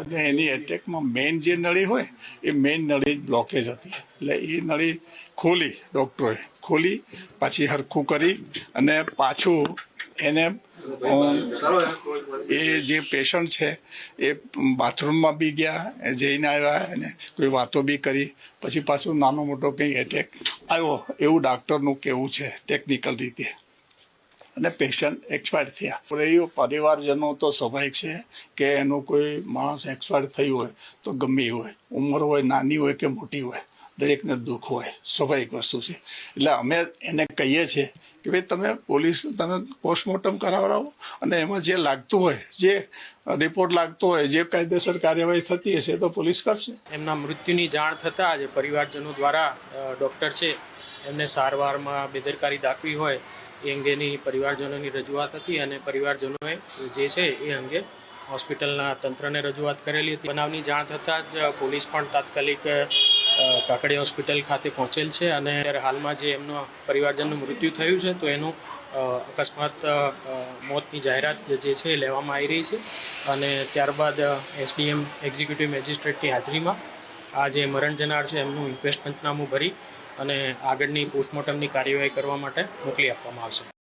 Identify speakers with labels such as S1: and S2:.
S1: અને એની એટેકમાં મેઇન જે નળી હોય એ મેઇન નળી બ્લોકેજ હતી, એટલે એ નળી ખોલી, ડૉક્ટરોએ ખોલી પાછી હરખું કરી અને પાછું એને એ જે પેશન્ટ છે એ બાથરૂમમાં બી ગયા, જઈને આવ્યા અને કોઈ વાતો બી કરી, પછી પાછું નાનો મોટો કંઈ એટેક આવ્યો એવું ડાક્ટરનું કહેવું છે ટેકનિકલ રીતે, અને પેશન્ટ એક્સપાયર થયા. એ પરિવારજનો તો સ્વાભાવિક છે કે એનું કોઈ માણસ એક્સપાયર થયું હોય તો ગમે એ હોય, ઉંમર હોય નાની હોય કે મોટી હોય, દરેકને દુઃખ હોય, સ્વાભાવિક વસ્તુ છે. એટલે અમે એને કહીએ છીએ કે ભાઈ તમે પોસ્ટમોર્ટમ કરાવડાવો અને એમાં જે લાગતું હોય, જે રિપોર્ટ લાગતો હોય, જે કાયદેસર કાર્યવાહી થતી હશે તો પોલીસ કરશે.
S2: એમના મૃત્યુની જાણ થતાં જ પરિવારજનો દ્વારા ડૉક્ટર છે એમને સારવારમાં બેદરકારી દાખવી હોય એ અંગેની પરિવારજનોની રજૂઆત હતી અને પરિવારજનોએ જે છે એ અંગે હોસ્પિટલના તંત્રને રજૂઆત કરેલી હતી. બનાવની જાણ થતાં જ પોલીસ પણ તાત્કાલિક કાકડી હોસ્પિટલ ખાતે પહોંચેલ છે અને હાલમાં જે એમનો પરિવારજનનું મૃત્યુ થયું છે તો એનું અકસ્માત મોતની જાહેરાત જે છે એ લેવામાં આવી રહી છે અને ત્યારબાદ એસડીએમ એક્ઝિક્યુટિવ મેજિસ્ટ્રેટની હાજરીમાં આ જે મરણ જનાર છે એમનું ઇન્ક્વેસ્ટ પંચનામું ભરી અને આગળની પોસ્ટમોર્ટમની કાર્યવાહી કરવા માટે મોકલી આપવામાં આવશે.